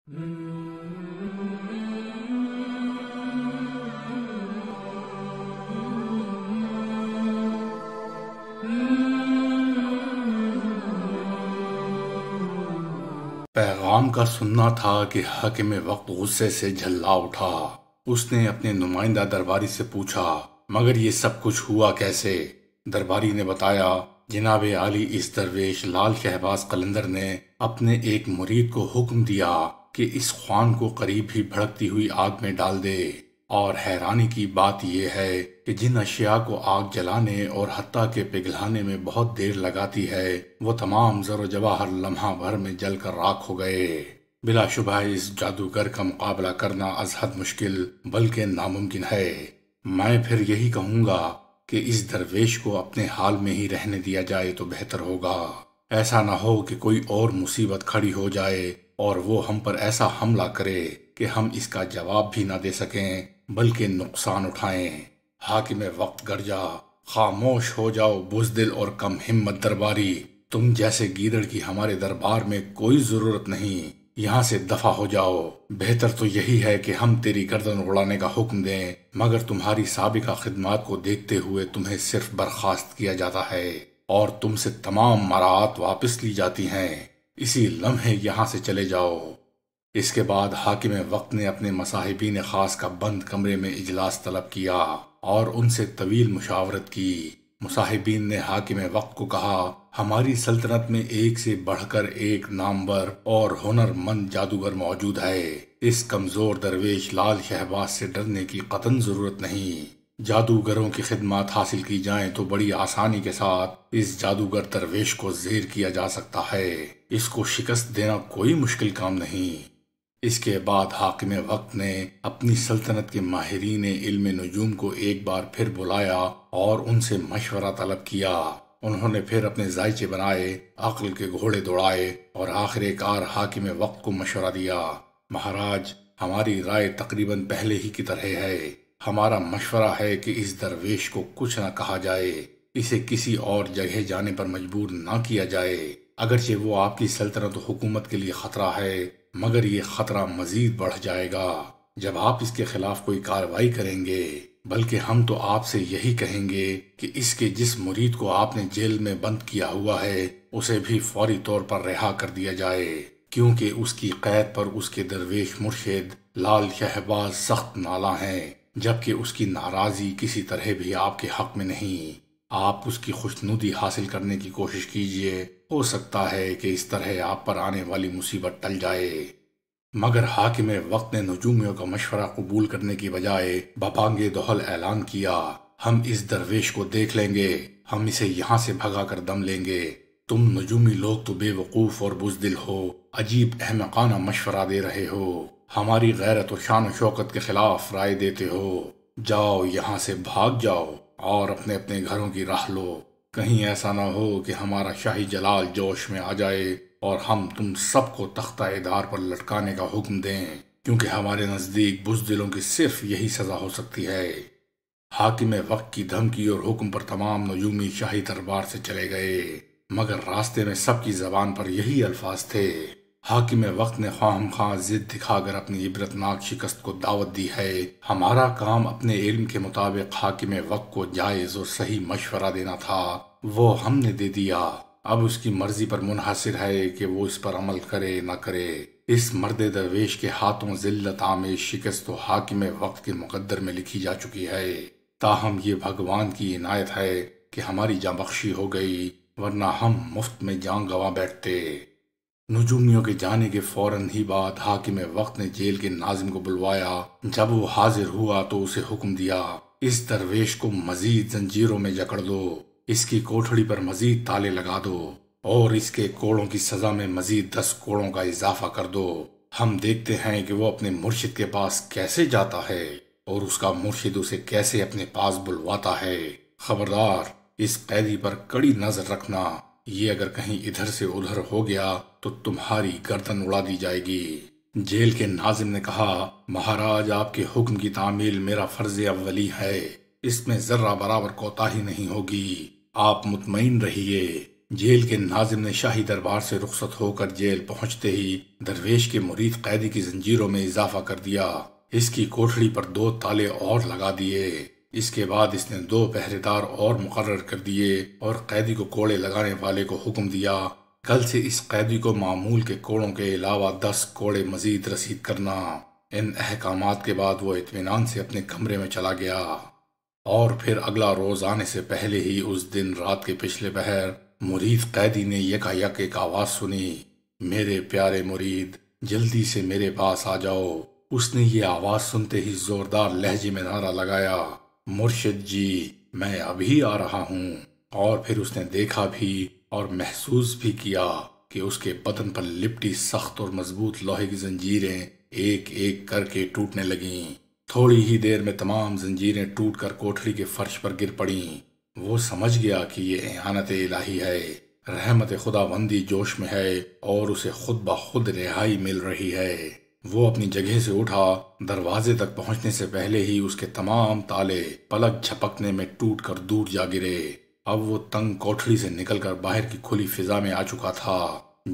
پیغام کا سننا تھا کہ حاکم وقت غصے سے جھلا اٹھا۔ اس نے اپنے نمائندہ درباری سے پوچھا، مگر یہ سب کچھ ہوا کیسے؟ درباری نے بتایا، جناب عالی، اس درویش لال شہباز قلندر نے اپنے ایک مرید کو حکم دیا کہ اس خوان کو قریب ہی بھڑکتی ہوئی آگ میں ڈال دے، اور حیرانی کی بات یہ ہے کہ جن اشیاء کو آگ جلانے اور حتیٰ کہ پگھلانے میں بہت دیر لگاتی ہے، وہ تمام زر و جواہر لمحہ بھر میں جل کر راکھ ہو گئے۔ بلا شبہ اس جادوگر کا مقابلہ کرنا از حد مشکل بلکہ ناممکن ہے۔ میں پھر یہی کہوں گا کہ اس درویش کو اپنے حال میں ہی رہنے دیا جائے تو بہتر ہوگا۔ ایسا نہ ہو کہ کوئی اور مصیبت کھڑی ہو جائے اور وہ ہم پر ایسا حملہ کرے کہ ہم اس کا جواب بھی نہ دے سکیں بلکہ نقصان اٹھائیں۔ حاکم وقت گرجا، خاموش ہو جاؤ بزدل اور کم ہمت درباری، تم جیسے گیدڑ کی ہمارے دربار میں کوئی ضرورت نہیں، یہاں سے دفع ہو جاؤ۔ بہتر تو یہی ہے کہ ہم تیری گردن اڑانے کا حکم دیں، مگر تمہاری سابقہ خدمات کو دیکھتے ہوئے تمہیں صرف برخاست کیا جاتا ہے اور تم سے تمام مراعات واپس لی جاتی ہیں۔ اسی لمحے یہاں سے چلے جاؤ۔ اس کے بعد حاکم وقت نے اپنے مصاحبین خاص کا بند کمرے میں اجلاس طلب کیا اور ان سے طویل مشاورت کی۔ مصاحبین نے حاکم وقت کو کہا، ہماری سلطنت میں ایک سے بڑھ کر ایک نامور اور ہنر مند جادوگر موجود ہے۔ اس کمزور درویش لال شہباز سے ڈرنے کی قطعاً ضرورت نہیں۔ جادوگروں کی خدمات حاصل کی جائیں تو بڑی آسانی کے ساتھ اس جادوگر درویش کو زیر کیا جا سکتا ہے۔ اس کو شکست دینا کوئی مشکل کام نہیں۔ اس کے بعد حاکم وقت نے اپنی سلطنت کے ماہرین علم نجوم کو ایک بار پھر بلایا اور ان سے مشورہ طلب کیا۔ انہوں نے پھر اپنے ذائچے بنائے، عقل کے گھوڑے دوڑائے اور آخر کار حاکم وقت کو مشورہ دیا، مہاراج، ہماری رائے تقریباً پہلے ہی کی طرح ہے۔ ہمارا مشورہ ہے کہ اس درویش کو کچھ نہ کہا جائے، اسے کسی اور جگہ جانے پر مجبور نہ کیا جائے۔ اگرچہ وہ آپ کی سلطنت و حکومت کے لیے خطرہ ہے، مگر یہ خطرہ مزید بڑھ جائے گا جب آپ اس کے خلاف کوئی کارروائی کریں گے۔ بلکہ ہم تو آپ سے یہی کہیں گے کہ اس کے جس مرید کو آپ نے جیل میں بند کیا ہوا ہے اسے بھی فوری طور پر رہا کر دیا جائے، کیونکہ اس کی قید پر اس کے درویش مرشد لال شہباز سخت نالاں ہیں، جبکہ اس کی ناراضی کسی طرح بھی آپ کے حق میں نہیں۔ آپ اس کی خوشنودی حاصل کرنے کی کوشش کیجئے، ہو سکتا ہے کہ اس طرح آپ پر آنے والی مصیبت ٹل جائے۔ مگر حاکم وقت نے نجومیوں کا مشورہ قبول کرنے کی بجائے ببانگ دہل اعلان کیا، ہم اس درویش کو دیکھ لیں گے، ہم اسے یہاں سے بھگا کر دم لیں گے۔ تم نجومی لوگ تو بے وقوف اور بزدل ہو، عجیب احمقانہ مشورہ دے رہے ہو، ہماری غیرت و شان و شوکت کے خلاف رائے دیتے ہو۔ جاؤ یہاں سے، بھاگ جاؤ اور اپنے اپنے گھروں کی راہ لو۔ کہیں ایسا نہ ہو کہ ہمارا شاہی جلال جوش میں آ جائے اور ہم تم سب کو تختہ ادار پر لٹکانے کا حکم دیں، کیونکہ ہمارے نزدیک بزدلوں کی صرف یہی سزا ہو سکتی ہے۔ حاکم وقت کی دھمکی اور حکم پر تمام نجومی شاہی دربار سے چلے گئے، مگر راستے میں سب کی زبان پر یہی الفاظ تھے، حاکم وقت نے خواہم خواہ ضد دکھا کر اپنی عبرتناک شکست کو دعوت دی ہے۔ ہمارا کام اپنے علم کے مطابق حاکم وقت کو جائز اور صحیح مشورہ دینا تھا، وہ ہم نے دے دیا۔ اب اس کی مرضی پر منحصر ہے کہ وہ اس پر عمل کرے نہ کرے۔ اس مرد درویش کے ہاتھوں ذلت آمیز شکست تو حاکم وقت کے مقدر میں لکھی جا چکی ہے، تاہم یہ بھگوان کی عنایت ہے کہ ہماری جاں بخشی ہو گئی، ورنہ ہم مفت میں جان گنوا بیٹھتے۔ نجومیوں کے جانے کے فوراً ہی بعد حاکم وقت نے جیل کے ناظم کو بلوایا۔ جب وہ حاضر ہوا تو اسے حکم دیا، اس درویش کو مزید زنجیروں میں جکڑ دو، اس کی کوٹھڑی پر مزید تالے لگا دو اور اس کے کوڑوں کی سزا میں مزید 10 کوڑوں کا اضافہ کر دو۔ ہم دیکھتے ہیں کہ وہ اپنے مرشد کے پاس کیسے جاتا ہے اور اس کا مرشد اسے کیسے اپنے پاس بلواتا ہے۔ خبردار، اس قیدی پر کڑی نظر رکھنا، یہ اگر کہیں ادھر سے ادھر ہو گیا تو تمہاری گردن اڑا دی جائے گی۔ جیل کے ناظم نے کہا، مہاراج، آپ کے حکم کی تعمیل میرا فرض اولی ہے، اس میں ذرہ برابر کوتاہی نہیں ہوگی، آپ مطمئن رہیے۔ جیل کے ناظم نے شاہی دربار سے رخصت ہو کر جیل پہنچتے ہی درویش کے مرید قیدی کی زنجیروں میں اضافہ کر دیا۔ اس کی کوٹھڑی پر 2 تالے اور لگا دیے۔ اس کے بعد اس نے 2 پہرے دار اور مقرر کر دیے اور قیدی کو کوڑے لگانے والے کو حکم دیا، کل سے اس قیدی کو معمول کے کوڑوں کے علاوہ 10 کوڑے مزید رسید کرنا۔ ان احکامات کے بعد وہ اطمینان سے اپنے کمرے میں چلا گیا۔ اور پھر اگلا روز آنے سے پہلے ہی اس دن رات کے پچھلے پہر مرید قیدی نے یکایک ایک آواز سنی، میرے پیارے مرید، جلدی سے میرے پاس آ جاؤ۔ اس نے یہ آواز سنتے ہی زوردار لہجے میں نعرہ لگایا، مرشد جی، میں ابھی آ رہا ہوں۔ اور پھر اس نے دیکھا بھی اور محسوس بھی کیا کہ اس کے بدن پر لپٹی سخت اور مضبوط لوہے کی زنجیریں ایک ایک کر کے ٹوٹنے لگیں۔ تھوڑی ہی دیر میں تمام زنجیریں ٹوٹ کر کوٹھڑی کے فرش پر گر پڑیں۔ وہ سمجھ گیا کہ یہ اعانت الہی ہے، رحمت خداوندی جوش میں ہے اور اسے خود بخود رہائی مل رہی ہے۔ وہ اپنی جگہ سے اٹھا، دروازے تک پہنچنے سے پہلے ہی اس کے تمام تالے پلک جھپکنے میں ٹوٹ کر دور جا گرے۔ اب وہ تنگ کوٹھڑی سے نکل کر باہر کی کھلی فضا میں آ چکا تھا۔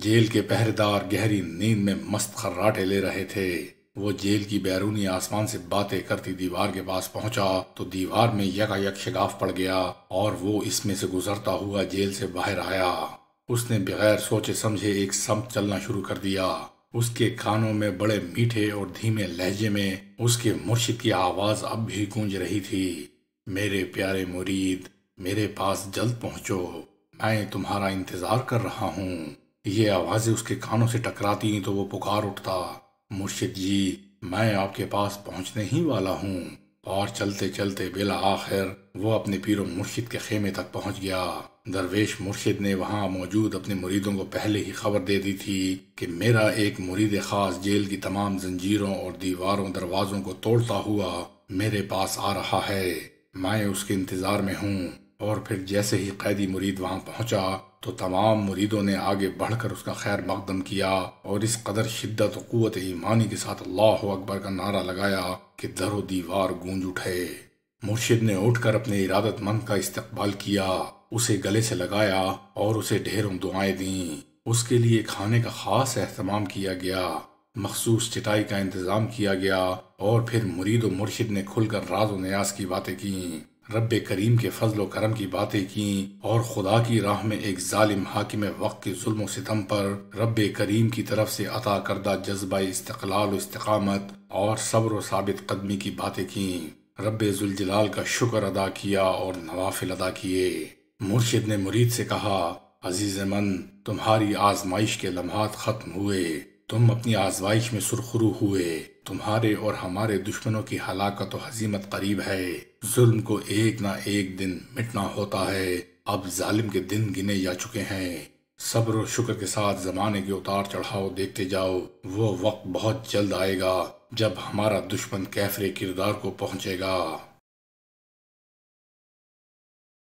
جیل کے پہرے دار گہری نیند میں مست خراٹے لے رہے تھے۔ وہ جیل کی بیرونی آسمان سے باتیں کرتی دیوار کے پاس پہنچا تو دیوار میں یکایک شگاف پڑ گیا اور وہ اس میں سے گزرتا ہوا جیل سے باہر آیا۔ اس نے بغیر سوچے سمجھے ایک سمت چلنا شروع کر دیا۔ اس کے کانوں میں بڑے میٹھے اور دھیمے لہجے میں اس کے مرشد کی آواز اب بھی گونج رہی تھی، میرے پیارے مرید، میرے پاس جلد پہنچو، میں تمہارا انتظار کر رہا ہوں۔ یہ آوازیں اس کے کانوں سے ٹکراتی تو وہ پکار اٹھتا، مرشد جی، میں آپ کے پاس پہنچنے ہی والا ہوں۔ اور چلتے چلتے بالآخر وہ اپنے پیر و مرشد کے خیمے تک پہنچ گیا۔ درویش مرشد نے وہاں موجود اپنے مریدوں کو پہلے ہی خبر دے دی تھی کہ میرا ایک مرید خاص جیل کی تمام زنجیروں اور دیواروں دروازوں کو توڑتا ہوا میرے پاس آ رہا ہے، میں اس کے انتظار میں ہوں۔ اور پھر جیسے ہی قیدی مرید وہاں پہنچا تو تمام مریدوں نے آگے بڑھ کر اس کا خیر مقدم کیا اور اس قدر شدت و قوت ایمانی کے ساتھ اللہ اکبر کا نعرہ لگایا کہ در و دیوار گونج اٹھے۔ مرشد نے اٹھ کر اپنے ارادت مند کا استقبال کیا، اسے گلے سے لگایا اور اسے ڈھیروں دعائیں دیں۔ اس کے لیے کھانے کا خاص اہتمام کیا گیا، مخصوص چٹائی کا انتظام کیا گیا اور پھر مرید و مرشد نے کھل کر راز و نیاز کی باتیں کیں، رب کریم کے فضل و کرم کی باتیں کیں اور خدا کی راہ میں ایک ظالم حاکم وقت کے ظلم و ستم پر رب کریم کی طرف سے عطا کردہ جذبہ استقلال و استقامت اور صبر و ثابت قدمی کی باتیں کیں، رب ذوالجلال کا شکر ادا کیا اور نوافل ادا کیے۔ مرشد نے مرید سے کہا، عزیز من، تمہاری آزمائش کے لمحات ختم ہوئے، تم اپنی آزمائش میں سرخرو ہوئے، تمہارے اور ہمارے دشمنوں کی ہلاکت و ہزیمت قریب ہے، ظلم کو ایک نہ ایک دن مٹنا ہوتا ہے، اب ظالم کے دن گنے جا چکے ہیں، صبر و شکر کے ساتھ زمانے کے اتار چڑھاؤ دیکھتے جاؤ، وہ وقت بہت جلد آئے گا جب ہمارا دشمن کیفر کردار کو پہنچے گا۔